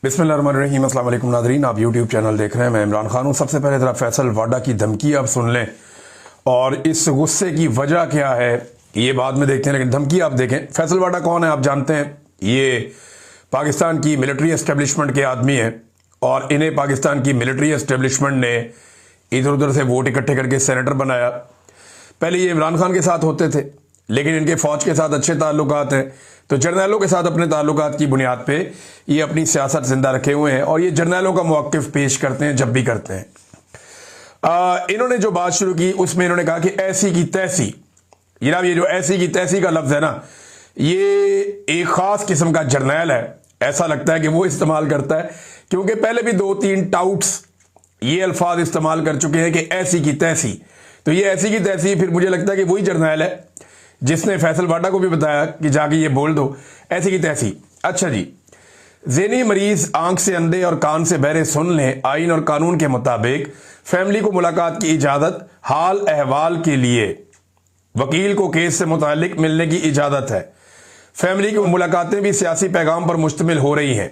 बिस्मिल्लाहिर्रहमानिर्रहीम। अस्सलाम वालेकुम नाज़रीन, आप यूट्यूब चैनल देख रहे हैं। मैं इमरान खान हूँ। सबसे पहले ज़रा फैसल वाडा की धमकी आप सुन लें और इस गुस्से की वजह क्या है ये बाद में देखते हैं, लेकिन धमकी आप देखें। फैसल वाडा कौन है आप जानते हैं। ये पाकिस्तान की मिलिट्री एस्टेब्लिशमेंट के आदमी हैं और इन्हें पाकिस्तान की मिलिट्री एस्टेब्लिशमेंट ने इधर उधर से वोट इकट्ठे करके सेनेटर बनाया। पहले ये इमरान खान के साथ होते थे, लेकिन इनके फौज के साथ अच्छे ताल्लुकात हैं, तो जर्नैलों के साथ अपने ताल्लुकात की बुनियाद पे ये अपनी सियासत जिंदा रखे हुए हैं और ये जर्नैलों का मौक़िफ़ पेश करते हैं जब भी करते हैं। इन्होंने जो बात शुरू की उसमें इन्होंने कहा कि ऐसी की तैसी। जनाब, ये जो ऐसी की तैसी का लफ्ज़ है ना, ये एक ख़ास किस्म का जर्नैल है। ऐसा लगता है कि वो इस्तेमाल करता है, क्योंकि पहले भी 2-3 टाउट्स ये अल्फाज इस्तेमाल कर चुके हैं कि ऐसी की तैसी। तो ये ऐसी की तैसी फिर मुझे लगता है कि वही जर्नैल है जिसने फैसल वाडा को भी बताया कि जाके ये बोल दो ऐसी की तैसी। अच्छा जी, ज़हनी मरीज आंख से अंधे और कान से बहरे सुन लें। आइन और कानून के मुताबिक फैमिली को मुलाकात की इजाज़त हाल अहवाल के लिए। वकील को केस से मुतालिक मिलने की इजाज़त है। फैमिली की मुलाकातें भी सियासी पैगाम पर मुश्तमिल हो रही हैं।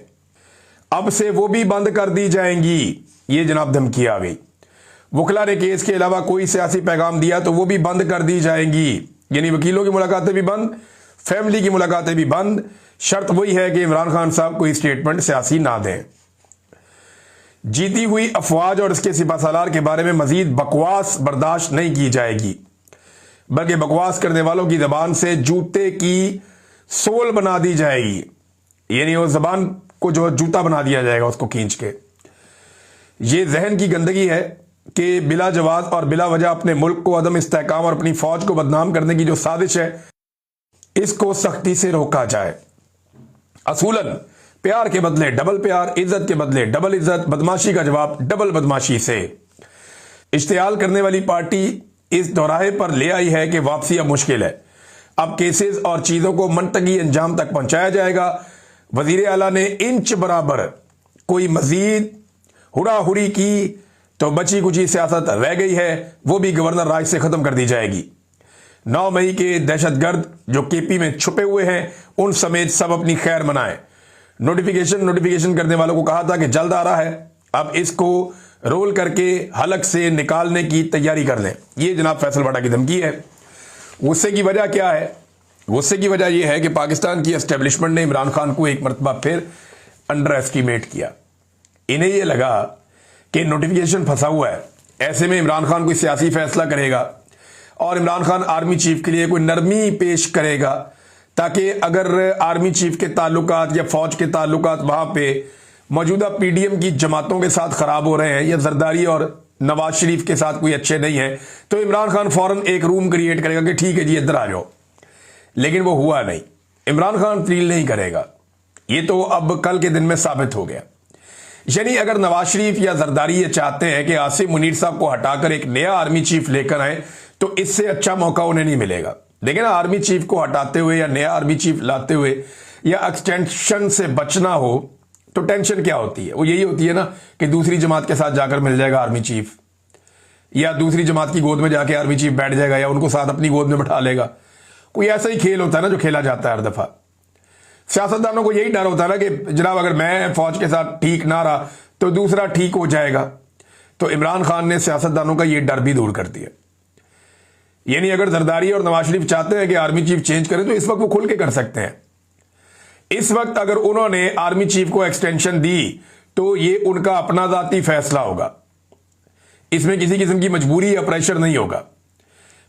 अब से वो भी बंद कर दी जाएंगी। ये जनाब धमकी आ गई। वकला ने केस के अलावा कोई सियासी पैगाम दिया तो वो भी बंद कर दी जाएंगी। यानी वकीलों की मुलाकातें भी बंद, फैमिली की मुलाकातें भी बंद। शर्त वही है कि इमरान खान साहब कोई स्टेटमेंट सियासी ना दें। जीती हुई अफवाज और इसके सिपहसालार के बारे में मजीद बकवास बर्दाश्त नहीं की जाएगी, बल्कि बकवास करने वालों की जबान से जूते की सोल बना दी जाएगी। यानी वो जबान को जो जूता बना दिया जाएगा उसको खींच के। ये जहन की गंदगी है कि बिला जवाज और बिला वजह अपने मुल्क को अदम इस्तेहकाम और अपनी फौज को बदनाम करने की जो साजिश है, इसको सख्ती से रोका जाए। असूलन प्यार के बदले डबल प्यार, इज्जत के बदले डबल इज्जत, बदमाशी का जवाब डबल बदमाशी से। इश्तियाल करने वाली पार्टी इस दोराहे पर ले आई है कि वापसी अब मुश्किल है। अब केसेस और चीजों को मंतकी अंजाम तक पहुंचाया जाएगा। वजीर आला ने इंच बराबर कोई मजीद हुड़ाहुड़ी की तो बची कुची सियासत रह गई है, वो भी गवर्नर राज से खत्म कर दी जाएगी। 9 मई के दहशतगर्द जो केपी में छुपे हुए हैं उन समेत सब अपनी खैर मनाएं। नोटिफिकेशन करने वालों को कहा था कि जल्द आ रहा है, अब इसको रोल करके हलक से निकालने की तैयारी कर लें। ये जनाब फैसल वाडा की धमकी है। गुस्से की वजह क्या है? गुस्से की वजह यह है कि पाकिस्तान की एस्टेब्लिशमेंट ने इमरान खान को एक मरतबा फिर अंडर एस्टिमेट किया। इन्हें यह लगा कि नोटिफिकेशन फंसा हुआ है, ऐसे में इमरान खान कोई सियासी फैसला करेगा और इमरान खान आर्मी चीफ के लिए कोई नरमी पेश करेगा, ताकि अगर आर्मी चीफ के ताल्लुकात या फौज के ताल्लुकात वहां पे मौजूदा पीडीएम की जमातों के साथ खराब हो रहे हैं या जरदारी और नवाज शरीफ के साथ कोई अच्छे नहीं है, तो इमरान खान फौरन एक रूम क्रिएट करेगा कि ठीक है जी इधर आ जाओ। लेकिन वो हुआ नहीं। इमरान खान तब्दील नहीं करेगा। ये तो अब कल के दिन में साबित हो गया। यानी अगर नवाज शरीफ या जरदारी ये चाहते हैं कि आसिम मुनीर साहब को हटाकर एक नया आर्मी चीफ लेकर आए, तो इससे अच्छा मौका उन्हें नहीं मिलेगा। लेकिन आर्मी चीफ को हटाते हुए या नया आर्मी चीफ लाते हुए या एक्सटेंशन से बचना हो तो टेंशन क्या होती है? वो यही होती है ना कि दूसरी जमात के साथ जाकर मिल जाएगा आर्मी चीफ, या दूसरी जमात की गोद में जाके आर्मी चीफ बैठ जाएगा, या उनको साथ अपनी गोद में बैठा लेगा। कोई ऐसा ही खेल होता है ना जो खेला जाता है हर दफा। सियासतदानों को यही डर होता है ना कि जनाब अगर मैं फौज के साथ ठीक ना रहा तो दूसरा ठीक हो जाएगा। तो इमरान खान ने सियासतदानों का यह डर भी दूर कर दिया। यानी अगर जरदारी और नवाज शरीफ चाहते हैं कि आर्मी चीफ चेंज करें तो इस वक्त वो खुल के कर सकते हैं। इस वक्त अगर उन्होंने आर्मी चीफ को एक्सटेंशन दी तो ये उनका अपना जाती फैसला होगा। इसमें किसी किस्म की मजबूरी या प्रेशर नहीं होगा।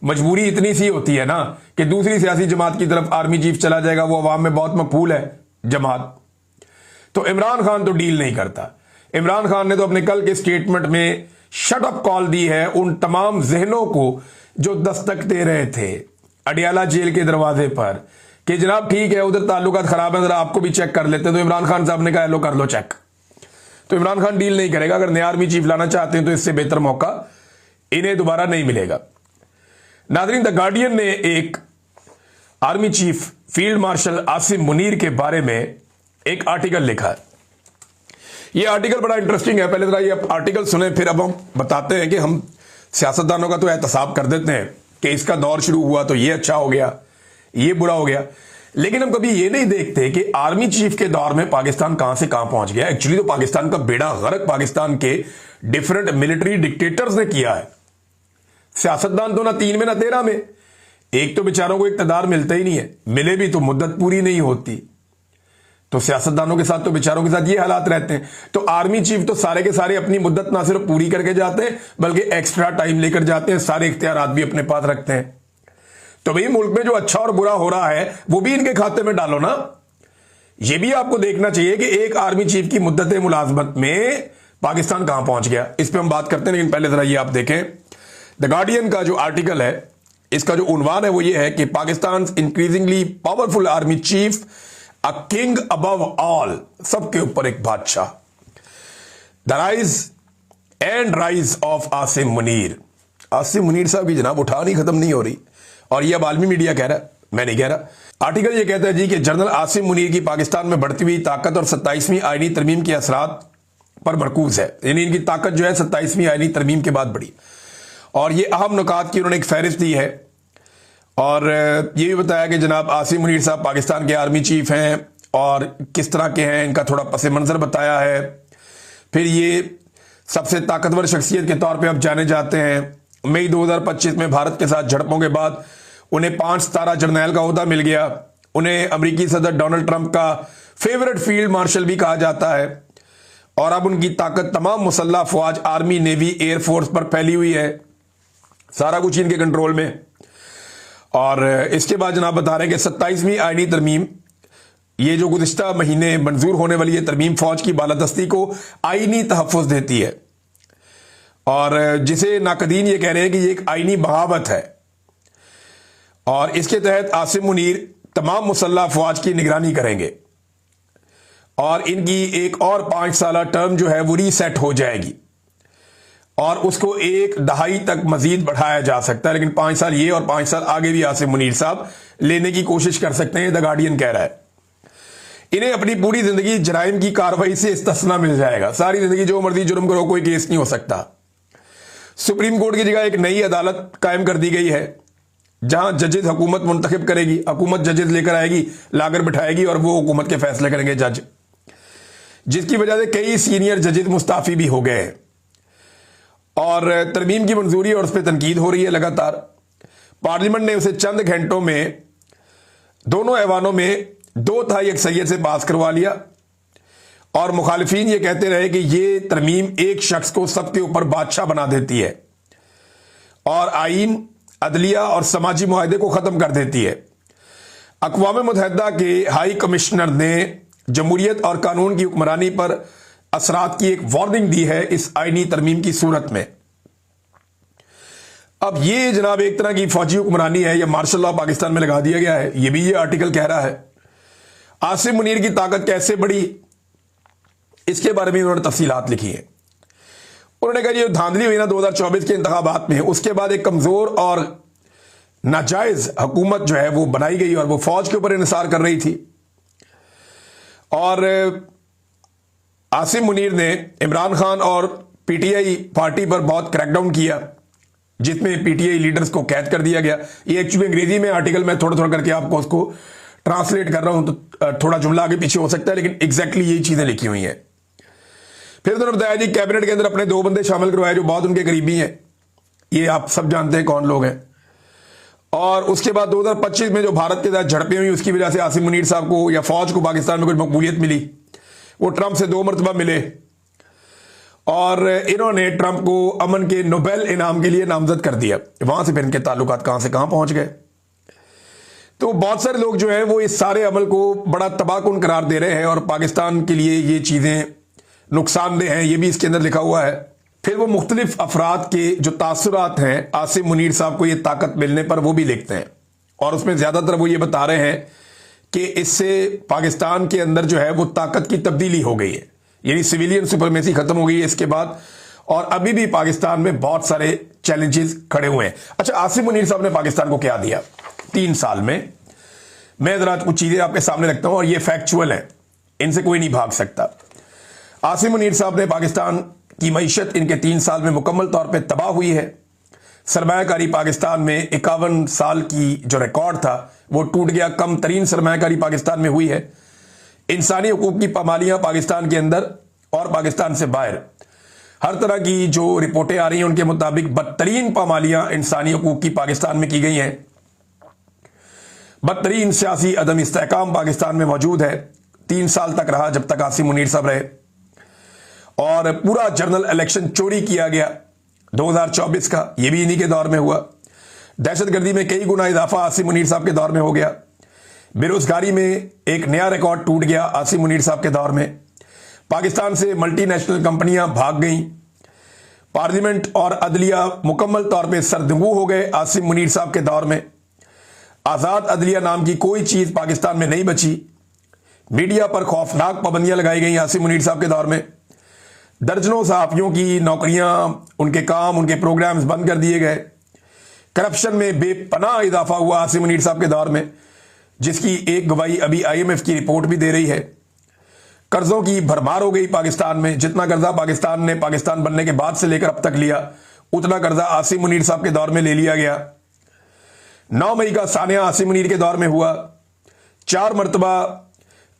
मजबूरी इतनी सी होती है ना कि दूसरी सियासी जमात की तरफ आर्मी चीफ चला जाएगा, वो अवाम में बहुत मकबूल है जमात। तो इमरान खान तो डील नहीं करता। इमरान खान ने तो अपने कल के स्टेटमेंट में शट अप कॉल दी है उन तमाम जहनों को जो दस्तक दे रहे थे अडियाला जेल के दरवाजे पर कि जनाब ठीक है उधर ताल्लुकात खराब है, जरा आपको भी चेक कर लेते हैं। तो इमरान खान साहब ने कहा लो कर लो चेक। तो इमरान खान डील नहीं करेगा। अगर नया आर्मी चीफ लाना चाहते हैं तो इससे बेहतर मौका इन्हें दोबारा नहीं मिलेगा। नाज़रीन, द गार्डियन ने एक army chief field marshal Asim Munir के बारे में एक आर्टिकल लिखा है। यह आर्टिकल बड़ा इंटरेस्टिंग है। पहले जरा ये आर्टिकल सुने, फिर अब हम बताते हैं कि हम सियासतदानों का तो एहतसाब कर देते हैं कि इसका दौर शुरू हुआ तो ये अच्छा हो गया, ये बुरा हो गया, लेकिन हम कभी ये नहीं देखते कि आर्मी चीफ के दौर में पाकिस्तान कहां से कहां पहुंच गया। एक्चुअली तो पाकिस्तान का बेड़ा गर्क पाकिस्तान के डिफरेंट मिलिट्री डिक्टेटर्स ने किया है। सियासतदान तो ना 3 में ना 13 में, एक तो बेचारों को इक्तदार मिलता ही नहीं है, मिले भी तो मुद्दत पूरी नहीं होती। तो सियासतदानों के साथ तो बेचारों के साथ ये हालात रहते हैं। तो आर्मी चीफ तो सारे के सारे अपनी मुद्दत ना सिर्फ पूरी करके जाते हैं बल्कि एक्स्ट्रा टाइम लेकर जाते हैं, सारे इख्तियारात भी अपने पास रखते हैं। तो भाई मुल्क में जो अच्छा और बुरा हो रहा है वो भी इनके खाते में डालो ना। ये भी आपको देखना चाहिए कि एक आर्मी चीफ की मुद्दत मुलाजमत में पाकिस्तान कहां पहुंच गया। इस पर हम बात करते हैं, लेकिन पहले जरा ये आप देखें द गार्डियन का जो आर्टिकल है, इसका जो उन्वान है वो ये है कि Pakistan increasingly powerful army chief, a king above all, सबके ऊपर एक बादशाह। The rise and rise of Asim Munir. Asim Munir साहब की जनाब उठानी खत्म नहीं हो रही, और ये अब आलमी मीडिया कह रहा है, मैं नहीं कह रहा। आर्टिकल ये कहता है जी कि जनरल आसिम मुनीर की पाकिस्तान में बढ़ती हुई ताकत और 27वीं आईनी तरमीम के असरात पर मरकूज है। यानी इनकी ताकत जो है 27वीं आईनी तरमीम के बाद बढ़ी, और ये अहम नुकात की उन्होंने एक फहरिस्त दी है। और ये भी बताया कि जनाब आसिम मुनीर साहब पाकिस्तान के आर्मी चीफ हैं और किस तरह के हैं, इनका थोड़ा पस मंजर बताया है। फिर ये सबसे ताकतवर शख्सियत के तौर पे अब जाने जाते हैं। मई 2025 में भारत के साथ झड़पों के बाद उन्हें 5 सितारा जर्नैल का ओहदा मिल गया। उन्हें अमेरिकी सदर डोनाल्ड ट्रंप का फेवरेट फील्ड मार्शल भी कहा जाता है, और अब उनकी ताकत तमाम मुसल्लह फौज, आर्मी, नेवी, एयरफोर्स पर फैली हुई है, सारा कुछ इनके कंट्रोल में। और इसके बाद जनाब बता रहे हैं कि 27वीं आईनी तरमीम, ये जो गुज़िश्ता महीने मंजूर होने वाली है तरमीम, फौज की बालादस्ती को आईनी तहफ़्फ़ुज़ देती है, और जिसे नाकदीन ये कह रहे हैं कि ये एक आईनी बगावत है। और इसके तहत आसिम मुनीर तमाम मुसल्लह फौज की निगरानी करेंगे, और इनकी एक और 5 साल टर्म जो है वो रीसेट हो जाएगी, और उसको 1 दहाई तक मजीद बढ़ाया जा सकता है। लेकिन 5 साल ये और 5 साल आगे भी आसिम मुनीर साहब लेने की कोशिश कर सकते हैं, द गार्डियन कह रहा है। इन्हें अपनी पूरी जिंदगी जराइम की कार्रवाई से इस्तिस्ना मिल जाएगा, सारी जिंदगी जो मर्जी जुर्म करो, कोई केस नहीं हो सकता। सुप्रीम कोर्ट की जगह एक नई अदालत कायम कर दी गई है, जहां जजेज हुकूमत मुंतखब करेगी, हुकूमत जजेज लेकर आएगी, लाकर बिठाएगी, और वो हुकूमत के फैसले करेंगे जज, जिसकी वजह से कई सीनियर जजेज मुस्ताफी भी हो गए हैं। और तरमीम की मंजूरी और उस पर तनकीद हो रही है लगातार। पार्लियामेंट ने उसे चंद घंटों में दोनों ऐवानों में 2/3 अक्सरियत से पास करवा लिया, और मुखालिफिन ये कहते रहे कि ये तरमीम एक शख्स को सबके ऊपर बादशाह बना देती है, और आईन, अदलिया और समाजी मुआहदे को खत्म कर देती है। अक़वाम मुत्तहिदा के हाई कमिश्नर ने जमहूरियत और कानून की हुक्मरानी पर असरात की एक वार्निंग दी है इस आईनी तरमीम की सूरत में। अब ये जनाब एक तरह की फौजी हुक्मरानी है, या मार्शल लॉ पाकिस्तान में लगा दिया गया है, ये भी ये आर्टिकल कह रहा है। आसिम मुनीर की ताकत कैसे बढ़ी, इसके बारे में उन्होंने तफसीलात लिखी है। उन्होंने कहा ये धांधली हुई ना 2024 के इंतखाबात में, उसके बाद एक कमजोर और नाजायज हुकूमत जो है वो बनाई गई, और वो फौज के ऊपर इन्हिसार कर रही थी। और आसिम मुनीर ने इमरान खान और पीटीआई पार्टी पर बहुत क्रैकडाउन किया, जिसमें पीटीआई लीडर्स को कैद कर दिया गया। ये एक्चुअली अंग्रेजी में आर्टिकल मैं थोड़ा थोड़ा करके आपको उसको ट्रांसलेट कर रहा हूं, तो थोड़ा जुमला आगे पीछे हो सकता है, लेकिन एग्जैक्टली यही चीजें लिखी हुई हैं। फिर उन्होंने बताया जी कैबिनेट के अंदर अपने 2 बंदे शामिल करवाए जो बहुत उनके करीबी हैं, ये आप सब जानते हैं कौन लोग हैं। और उसके बाद 2025 में जो भारत के साथ झड़पें हुई, उसकी वजह से आसिम मुनीर साहब को या फौज को पाकिस्तान में कुछ मकबूलियत मिली, वो ट्रंप से 2 मरतबा मिले, और इन्होंने ट्रंप को अमन के नोबेल इनाम के लिए नामजद कर दिया। वहां से फिर इनके ताल्लुकात कहां से कहां पहुंच गए। तो बहुत सारे लोग जो हैं वो इस सारे अमल को बड़ा तबाहकुन करार दे रहे हैं, और पाकिस्तान के लिए ये चीजें नुकसानदेह हैं, ये भी इसके अंदर लिखा हुआ है। फिर वो मुख्तलिफ अफराद के जो तासुरात हैं आसिम मुनीर साहब को ये ताकत मिलने पर, वो भी लिखते हैं, और उसमें ज्यादातर वो ये बता रहे हैं कि इससे पाकिस्तान के अंदर जो है वो ताकत की तब्दीली हो गई है, यानी सिविलियन सुपरमेसी खत्म हो गई है इसके बाद, और अभी भी पाकिस्तान में बहुत सारे चैलेंजेस खड़े हुए हैं। अच्छा, आसिम मुनीर साहब ने पाकिस्तान को क्या दिया 3 साल में? मैं जरा कुछ चीजें आपके सामने रखता हूं, और ये फैक्चुअल है, इनसे कोई नहीं भाग सकता। आसिम मुनीर साहब ने पाकिस्तान की मईशत इनके 3 साल में मुकम्मल तौर पर तबाह हुई है। सरमायाकारी पाकिस्तान में 51 साल की जो रिकॉर्ड था वो टूट गया। कम तरीन सरमायाकारी पाकिस्तान में हुई है। इंसानी हुकूक की पामालियां पाकिस्तान के अंदर और पाकिस्तान से बाहर हर तरह की जो रिपोर्टें आ रही हैं उनके मुताबिक बदतरीन पामालियां इंसानी हुकूक की पाकिस्तान में की गई हैं। बदतरीन सियासी अदम इस्तेहकाम पाकिस्तान में मौजूद है। 3 साल तक रहा जब तक आसिम मुनीर साहब रहे, और पूरा जनरल इलेक्शन चोरी किया गया 2024 का, यह भी इन्हीं के दौर में हुआ। दहशतगर्दी में कई गुना इजाफा आसिम मुनीर साहब के दौर में हो गया। बेरोजगारी में एक नया रिकॉर्ड टूट गया आसिम मुनीर साहब के दौर में। पाकिस्तान से मल्टीनेशनल कंपनियां भाग गईं। पार्लियामेंट और अदलिया मुकम्मल तौर पे सरदंगू हो गए आसिम मुनीर साहब के दौर में। आजाद अदलिया नाम की कोई चीज पाकिस्तान में नहीं बची। मीडिया पर खौफनाक पाबंदियां लगाई गई आसिम मुनीर साहब के दौर में। दर्जनों सहाफियों की नौकरियां, उनके काम, उनके प्रोग्राम्स बंद कर दिए गए। करप्शन में बेपनाह इजाफा हुआ आसिम मुनीर साहब के दौर में, जिसकी एक गवाही अभी IMF की रिपोर्ट भी दे रही है। कर्जों की भरमार हो गई पाकिस्तान में। जितना कर्जा पाकिस्तान ने पाकिस्तान बनने के बाद से लेकर अब तक लिया, उतना कर्जा आसिम मुनीर साहब के दौर में ले लिया गया। 9 मई का सानिया आसिम मुनीर के दौर में हुआ। 4 मरतबा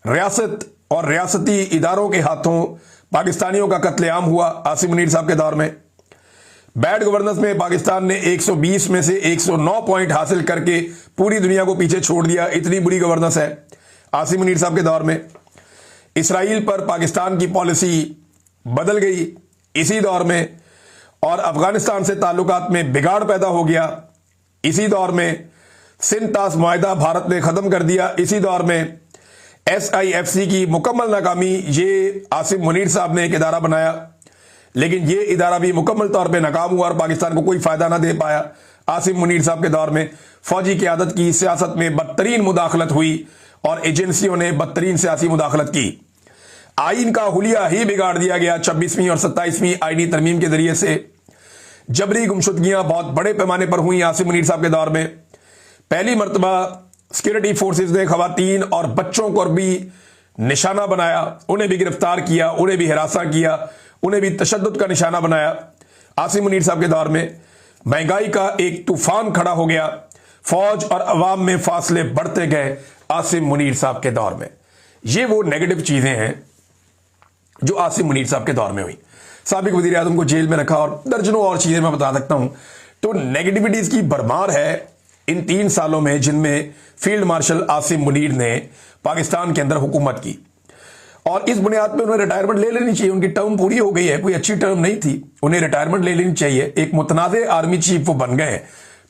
रियासत और रियासती इदारों के हाथों पाकिस्तानियों का कत्लेआम हुआ आसिम मुनीर साहब के दौर में। बैड गवर्नेंस में पाकिस्तान ने 120 में से 109 पॉइंट हासिल करके पूरी दुनिया को पीछे छोड़ दिया। इतनी बुरी गवर्नेंस है आसिम मुनीर साहब के दौर में। इसराइल पर पाकिस्तान की पॉलिसी बदल गई इसी दौर में, और अफगानिस्तान से ताल्लुकात में बिगाड़ पैदा हो गया इसी दौर में। सिंध तास मुआहिदा भारत ने खत्म कर दिया इसी दौर में। SIFC की मुकम्मल नाकामी, ये आसिम मुनीर साहब ने एक इदारा बनाया, लेकिन ये इदारा भी मुकम्मल तौर पे नाकाम हुआ और पाकिस्तान को कोई फायदा ना दे पाया। आसिम मुनीर साहब के दौर में फौजी क़यादत की सियासत में बदतरीन मुदाखलत हुई और एजेंसियों ने बदतरीन सियासी मुदाखलत की। आइन का हुलिया ही बिगाड़ दिया गया 26वीं और 27वीं आईनी तरमीम के जरिए से। जबरी गुमशुदगियां बहुत बड़े पैमाने पर हुई आसिम मुनीर साहब के दौर में। पहली मरतबा सिक्योरिटी फोर्सेज ने खवातीन और बच्चों को भी निशाना बनाया, उन्हें भी गिरफ्तार किया, उन्हें भी हिरासा किया, उन्हें भी तशद्दुद का निशाना बनाया। आसिम मुनीर साहब के दौर में महंगाई का एक तूफान खड़ा हो गया। फौज और अवाम में फासले बढ़ते गए आसिम मुनीर साहब के दौर में। ये वो नेगेटिव चीजें हैं जो आसिम मुनीर साहब के दौर में हुई। साबिक वजीर आज़म को जेल में रखा और दर्जनों और चीजें मैं बता सकता हूं। तो नेगेटिविटीज की भरमार है इन 3 सालों में, जिनमें फील्ड मार्शल आसिम मुनीर ने पाकिस्तान के अंदर हुकूमत की। और इस बुनियाद पर उन्हें रिटायरमेंट ले लेनी चाहिए। उनकी टर्म पूरी हो गई है, कोई अच्छी टर्म नहीं थी, उन्हें रिटायरमेंट ले लेनी चाहिए। एक मुतनाज़े आर्मी चीफ वो बन गए हैं,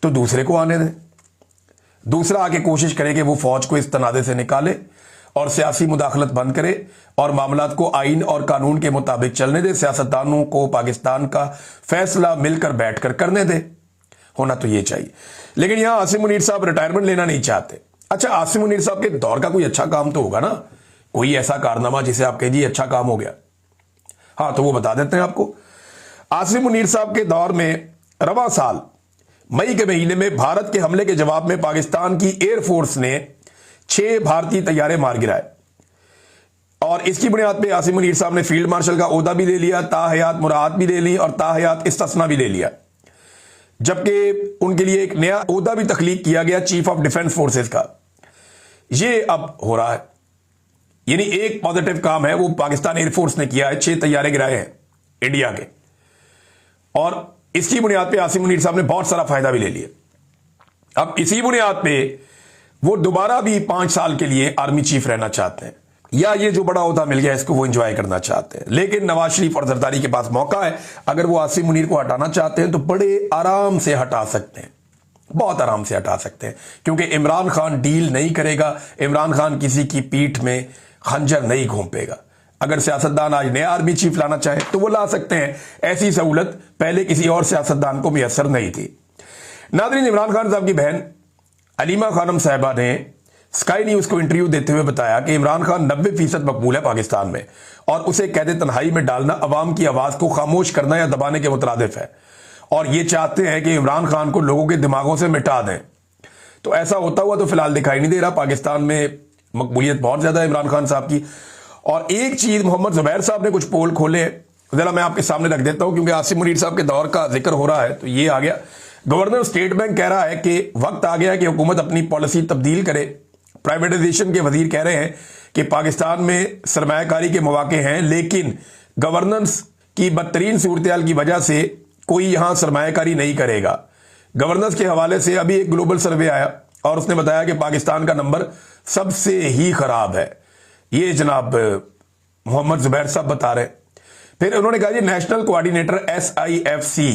तो दूसरे को आने दें। दूसरा आके कोशिश करे कि वो फौज को इस तनाज़े से निकाले और सियासी मुदाखलत बंद करे और मामलात को आइन और कानून के मुताबिक चलने दे। सियासतदानों को पाकिस्तान का फैसला मिलकर बैठकर करने दे। होना तो ये चाहिए। लेकिन यहां आसिम मुनीर साहब रिटायरमेंट लेना नहीं चाहते। अच्छा, आसिम मुनीर साहब के दौर का कोई अच्छा काम तो होगा ना, कोई ऐसा कारनामा जिसे आप कहिए अच्छा काम हो गया। हाँ, तो वो बता देते हैं आपको। आसिम मुनीर साहब के दौर में रवां साल मई के महीने में भारत के हमले के जवाब में पाकिस्तान की एयरफोर्स ने 6 भारतीय तैयारे मार गिराए, और इसकी बुनियाद पे आसिम मुनीर साहब ने फील्ड मार्शल का ओहदा भी ले लिया, ताहयात मुराद भी ले ली और ताहयात इस्तिस्ना भी ले लिया। जबकि उनके लिए एक नया ओहदा भी तख्लीक किया गया, चीफ ऑफ डिफेंस फोर्सेस का। ये अब हो रहा है, यानी एक पॉजिटिव काम है वो पाकिस्तान एयरफोर्स ने किया है। 6 तैयारे गिराए हैं इंडिया के, और इसकी बुनियाद पे आसिम मुनीर साहब ने बहुत सारा फायदा भी ले लिया। अब इसी बुनियाद पे वो दोबारा भी 5 साल के लिए आर्मी चीफ रहना चाहते हैं, या ये जो बड़ा ओहदा मिल गया इसको वो एंजॉय करना चाहते हैं। लेकिन नवाज शरीफ और जरदारी के पास मौका है, अगर वो आसिम मुनीर को हटाना चाहते हैं तो बड़े आराम से हटा सकते हैं, बहुत आराम से हटा सकते हैं, क्योंकि इमरान खान डील नहीं करेगा। इमरान खान किसी की पीठ में खंजर नहीं घोंपेगा। अगर सियासतदान आज नया आर्मी चीफ लाना चाहे तो वो ला सकते हैं। ऐसी सहूलत पहले किसी और सियासतदान को मुयसर नहीं थी। नादरीन, इमरान खान साहब की बहन अलीमा खानम साहिबा ने स्काई न्यूज को इंटरव्यू देते हुए बताया कि इमरान खान 90% मकबूल है पाकिस्तान में, और उसे कैद तन्हाई में डालना अवाम की आवाज को खामोश करना या दबाने के मुतरादिफ है, और ये चाहते हैं कि इमरान खान को लोगों के दिमागों से मिटा दें। तो ऐसा होता हुआ तो फिलहाल दिखाई नहीं दे रहा। पाकिस्तान में मकबूलियत बहुत ज्यादा है इमरान खान साहब की। और एक चीज, मोहम्मद जुबैर साहब ने कुछ पोल खोले, जरा मैं आपके सामने रख देता हूं, क्योंकि आसिम मुनीर साहब के दौर का जिक्र हो रहा है तो ये आ गया। गवर्नर स्टेट बैंक कह रहा है कि वक्त आ गया कि हुकूमत अपनी पॉलिसी तब्दील करे। प्राइवेटाइजेशन के वजीर कह रहे हैं कि पाकिस्तान में सरमायाकारी के मौके हैं, लेकिन गवर्नेंस की बदतरीन सूरत की वजह से कोई यहां सरमायाकारी नहीं करेगा। गवर्नेंस के हवाले से अभी एक ग्लोबल सर्वे आया और उसने बताया कि पाकिस्तान का नंबर सबसे ही खराब है। ये जनाब मोहम्मद जुबैर साहब बता रहे। फिर उन्होंने कहा जी national coordinator SIFC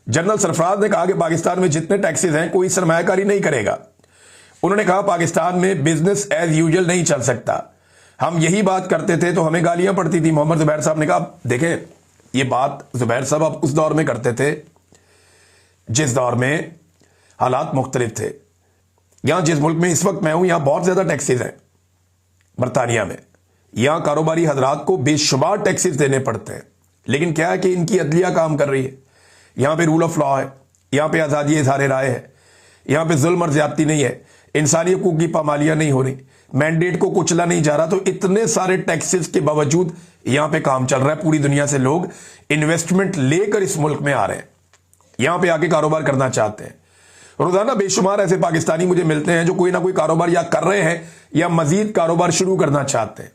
general Sarfaraz ने कहा कि पाकिस्तान में जितने टैक्सेस हैं कोई सरमायाकारी नहीं करेगा। उन्होंने कहा पाकिस्तान में बिजनेस एज यूजुअल नहीं चल सकता। हम यही बात करते थे तो हमें गालियां पड़ती थी। मोहम्मद जुबैर साहब ने कहा देखें ये बात जुबैर साहब अब उस दौर में करते थे जिस दौर में हालात मुख्तलिफ थे। यहां जिस मुल्क में इस वक्त मैं हूं यहां बहुत ज्यादा टैक्सेस हैं। बरतानिया में यहां कारोबारी हजरात को बेशुमार टैक्सेस देने पड़ते हैं, लेकिन क्या है कि इनकी अदलिया काम कर रही है। यहां पे रूल ऑफ लॉ है, यहां पे आज़ादी इज़हार राय है, यहां पे जुल्म और ज्यादती नहीं है, इंसानी हकूक की पामालियां नहीं हो रही, मैंडेट को कुचला नहीं जा रहा। तो इतने सारे टैक्सेस के बावजूद यहां पे काम चल रहा है। पूरी दुनिया से लोग इन्वेस्टमेंट लेकर इस मुल्क में आ रहे हैं, यहां पे आके कारोबार करना चाहते हैं। रोजाना बेशुमार ऐसे पाकिस्तानी मुझे मिलते हैं जो कोई ना कोई कारोबार या कर रहे हैं या मजीद कारोबार शुरू करना चाहते हैं।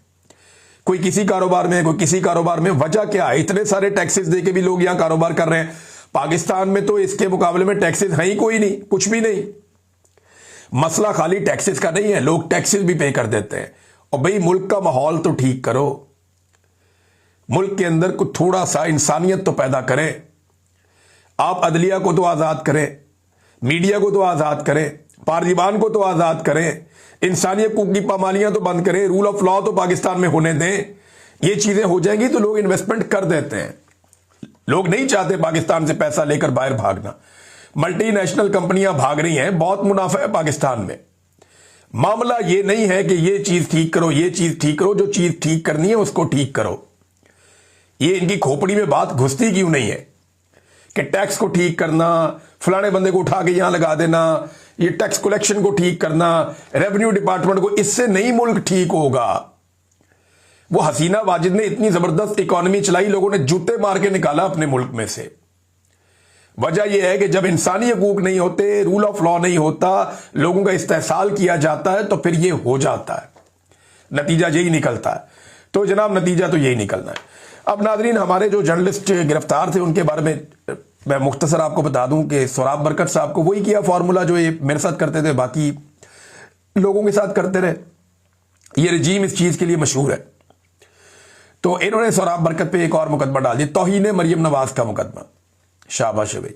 कोई किसी कारोबार में, कोई किसी कारोबार में। वजह क्या है? इतने सारे टैक्सेस देके भी लोग यहां कारोबार कर रहे हैं। पाकिस्तान में तो इसके मुकाबले में टैक्सेस है ही कोई नहीं, कुछ भी नहीं। मसला खाली टैक्सेस का नहीं है, लोग टैक्सेस भी पे कर देते हैं। और भाई मुल्क का माहौल तो ठीक करो, मुल्क के अंदर कुछ थोड़ा सा इंसानियत तो पैदा करें। आप अदलिया को तो आजाद करें, मीडिया को तो आजाद करें, पार्लिमान को तो आजाद करें, इंसानी हकूक की पामालियां तो बंद करें, रूल ऑफ लॉ तो पाकिस्तान में होने दें। ये चीजें हो जाएंगी तो लोग इन्वेस्टमेंट कर देते हैं। लोग नहीं चाहते पाकिस्तान से पैसा लेकर बाहर भागना। मल्टीनेशनल कंपनियां भाग रही हैं, बहुत मुनाफा है पाकिस्तान में। मामला ये नहीं है कि ये चीज ठीक करो, ये चीज ठीक करो, जो चीज ठीक करनी है उसको ठीक करो। ये इनकी खोपड़ी में बात घुसती क्यों नहीं है कि टैक्स को ठीक करना, फलाने बंदे को उठा के यहां लगा देना, ये टैक्स कलेक्शन को ठीक करना, रेवेन्यू डिपार्टमेंट को, इससे नहीं मुल्क ठीक होगा। वो हसीना वाजिद ने इतनी जबरदस्त इकोनॉमी चलाई, लोगों ने जूते मार के निकाला अपने मुल्क में से। वजह यह है कि जब इंसानी हकूक नहीं होते, रूल ऑफ लॉ नहीं होता, लोगों का इस्तेहसाल किया जाता है, तो फिर ये हो जाता है। नतीजा यही निकलता है। तो जनाब नतीजा तो यही निकलना है। अब नाजरीन, हमारे जो जर्नलिस्ट गिरफ्तार थे उनके बारे में मैं मुख्तसर आपको बता दूं कि सोराब बरकत साहब को वही किया फॉर्मूला जो ये मेरे साथ करते थे, बाकी लोगों के साथ करते रहे। ये रजीम इस चीज के लिए मशहूर है। तो इन्होंने सोराब बरकत पे एक और मुकदमा डाल दिया, तौहीन मरियम नवाज का मुकदमा। शाबाश है भाई।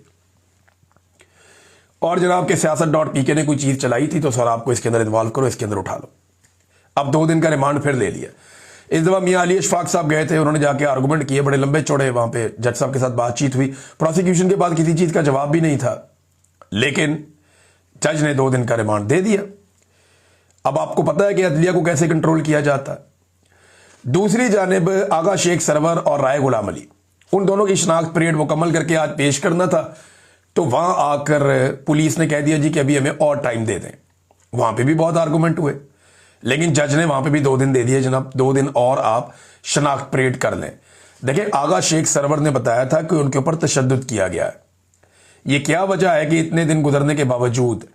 और जनाब के siyaasat.pk ने कोई चीज चलाई थी तो सोराब को इसके अंदर इन्वॉल्व करो, इसके अंदर उठा लो। अब 2 दिन का रिमांड फिर ले लिया। इस दफा मियां अली अशफाक साहब गए थे, उन्होंने जाके आर्गूमेंट किए बड़े लंबे चौड़े। वहां पे जज साहब के साथ बातचीत हुई, प्रोसिक्यूशन के पास किसी चीज का जवाब भी नहीं था, लेकिन जज ने 2 दिन का रिमांड दे दिया। अब आपको पता है कि अदलिया को कैसे कंट्रोल किया जाता है। दूसरी जानिब आगा शेख सरवर और राय गुलाम अली, उन दोनों की शनाख्त पीरियड मुकम्मल करके आज पेश करना था, तो वहां आकर पुलिस ने कह दिया जी कि अभी हमें और टाइम दे दें। वहां पे भी बहुत आर्गूमेंट हुए, लेकिन जज ने वहां पे भी 2 दिन दे दिए, जनाब 2 दिन और आप शनाख्त परेड कर लें। देखिए आगा शेख सरवर ने बताया था कि उनके ऊपर तशद्दुद किया गया है। ये क्या वजह है कि इतने दिन गुजरने के बावजूद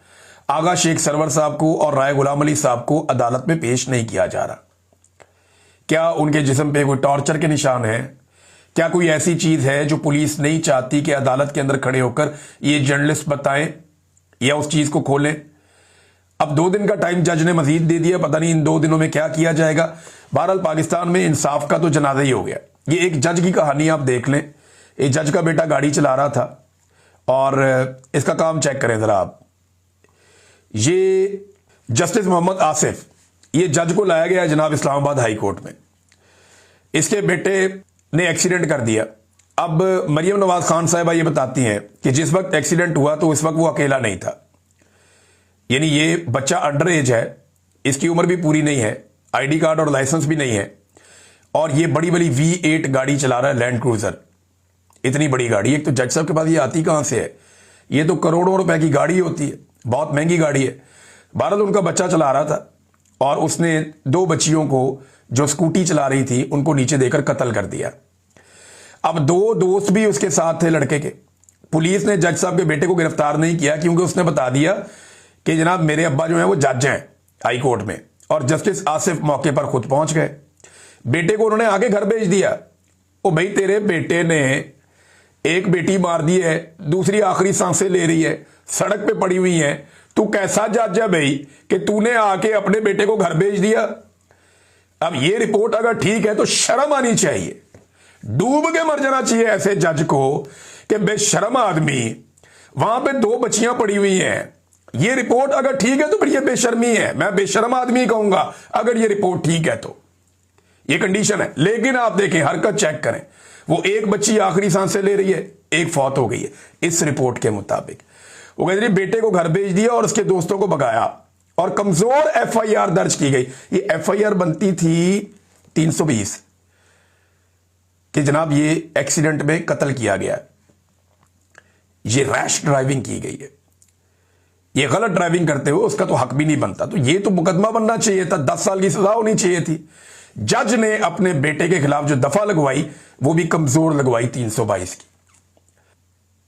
आगा शेख सरवर साहब को और राय गुलाम अली साहब को अदालत में पेश नहीं किया जा रहा? क्या उनके जिस्म पे कोई टॉर्चर के निशान है? क्या कोई ऐसी चीज है जो पुलिस नहीं चाहती कि अदालत के अंदर खड़े होकर ये जर्नलिस्ट बताएं या उस चीज को खोलें? अब 2 दिन का टाइम जज ने मजीद दे दिया, पता नहीं इन 2 दिनों में क्या किया जाएगा। बहरहाल पाकिस्तान में इंसाफ का तो जनाजा ही हो गया। ये एक जज की कहानी आप देख लें। एक जज का बेटा गाड़ी चला रहा था और इसका काम चेक करें जरा आप। ये जस्टिस मोहम्मद आसिफ, ये जज को लाया गया जनाब इस्लामाबाद हाई कोर्ट में। इसके बेटे ने एक्सीडेंट कर दिया। अब मरियम नवाज खान साहिबा ये बताती हैं कि जिस वक्त एक्सीडेंट हुआ तो उस वक्त वो अकेला नहीं था, यानी ये बच्चा अंडर एज है, इसकी उम्र भी पूरी नहीं है, आईडी कार्ड और लाइसेंस भी नहीं है, और ये बड़ी बड़ी V8 गाड़ी चला रहा है, लैंड क्रूजर। इतनी बड़ी गाड़ी, एक तो जज साहब के पास ये आती कहां से है? ये तो करोड़ों रुपए की गाड़ी होती है, बहुत महंगी गाड़ी है। बहरहाल उनका बच्चा चला रहा था और उसने 2 बच्चियों को जो स्कूटी चला रही थी उनको नीचे देकर कत्ल कर दिया। अब 2 दोस्त भी उसके साथ थे लड़के के, पुलिस ने जज साहब के बेटे को गिरफ्तार नहीं किया क्योंकि उसने बता दिया कि जनाब मेरे अब्बा जो है वो जज हैं हाई कोर्ट में, और जस्टिस आसिफ मौके पर खुद पहुंच गए। बेटे को उन्होंने आगे घर भेज दिया। ओ भाई, तेरे बेटे ने एक बेटी मार दी है, दूसरी आखिरी सांसें ले रही है, सड़क पे पड़ी हुई है, तू कैसा जज है भाई कि तूने आके अपने बेटे को घर भेज दिया? अब ये रिपोर्ट अगर ठीक है तो शर्म आनी चाहिए, डूब के मर जाना चाहिए ऐसे जज को कि बेशर्म आदमी, वहां पे 2 बच्चियां पड़ी हुई हैं। ये रिपोर्ट अगर ठीक है तो फिर ये बेशर्मी है, मैं बेशर्म आदमी कहूंगा अगर ये रिपोर्ट ठीक है तो। ये कंडीशन है। लेकिन आप देखें, हरकत चेक करें, वो एक बच्ची आखिरी सांसें ले रही है, एक फौत हो गई है इस रिपोर्ट के मुताबिक। वो कहते हैं बेटे को घर भेज दिया और उसके दोस्तों को भगाया और कमजोर एफआईआर दर्ज की गई। ये एफआईआर बनती थी 320 कि जनाब ये एक्सीडेंट में कत्ल किया गया है, ये रैश ड्राइविंग की गई है, ये गलत ड्राइविंग करते हुए उसका तो हक भी नहीं बनता, तो ये तो मुकदमा बनना चाहिए था, 10 साल की सजा होनी चाहिए थी। जज ने अपने बेटे के खिलाफ जो दफा लगवाई वो भी कमजोर लगवाई 322 की,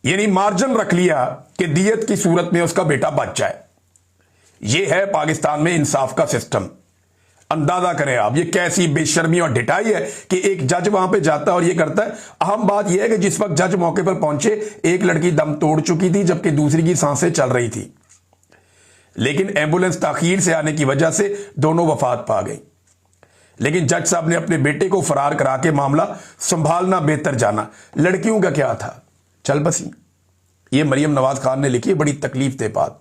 यानी मार्जिन रख लिया कि दियत की सूरत में उसका बेटा बच जाए। यह है पाकिस्तान में इंसाफ का सिस्टम। अंदाजा करें आप ये कैसी बेशर्मी और ढिठाई है कि एक जज वहां पे जाता है और ये करता है। अहम बात यह है कि जिस वक्त जज मौके पर पहुंचे एक लड़की दम तोड़ चुकी थी जबकि दूसरी की सांसें चल रही थी, लेकिन एम्बुलेंस ताखीर से आने की वजह से दोनों वफात पा गई। लेकिन जज साहब ने अपने बेटे को फरार करा के मामला संभालना बेहतर जाना। लड़कियों का क्या था, चल बसी। ये मरियम नवाज खान ने लिखी, बड़ी तकलीफ दे बात,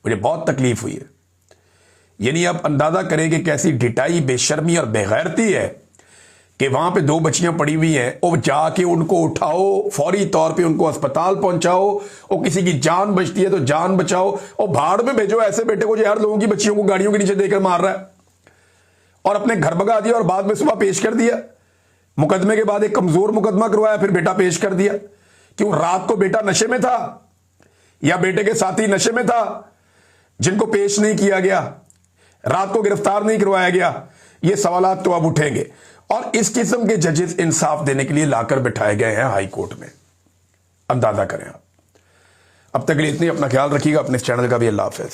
मुझे बहुत तकलीफ हुई है। यानी आप अंदाजा करें कि कैसी ढिठाई, बेशर्मी और बेगैरती है कि वहां पे 2 बच्चियां पड़ी हुई हैं और जाके उनको उठाओ, फौरी तौर पे उनको अस्पताल पहुंचाओ, और किसी की जान बचती है तो जान बचाओ, और भाड़ में भेजो ऐसे बेटे को जो यार लोगों की बच्चियों को गाड़ियों के नीचे देकर मार रहा है, और अपने घर भगा दिया और बाद में सुबह पेश कर दिया। मुकदमे के बाद एक कमजोर मुकदमा करवाया, फिर बेटा पेश कर दिया। क्यों? रात को बेटा नशे में था या बेटे के साथी नशे में था जिनको पेश नहीं किया गया, रात को गिरफ्तार नहीं करवाया गया? ये सवालात तो अब उठेंगे, और इस किस्म के जजेस इंसाफ देने के लिए लाकर बिठाए गए हैं हाई कोर्ट में। अंदाजा करें आप। अब तक के लिए इतनी, अपना ख्याल रखिएगा, अपने इस चैनल का भी। अल्लाह हाफिज़।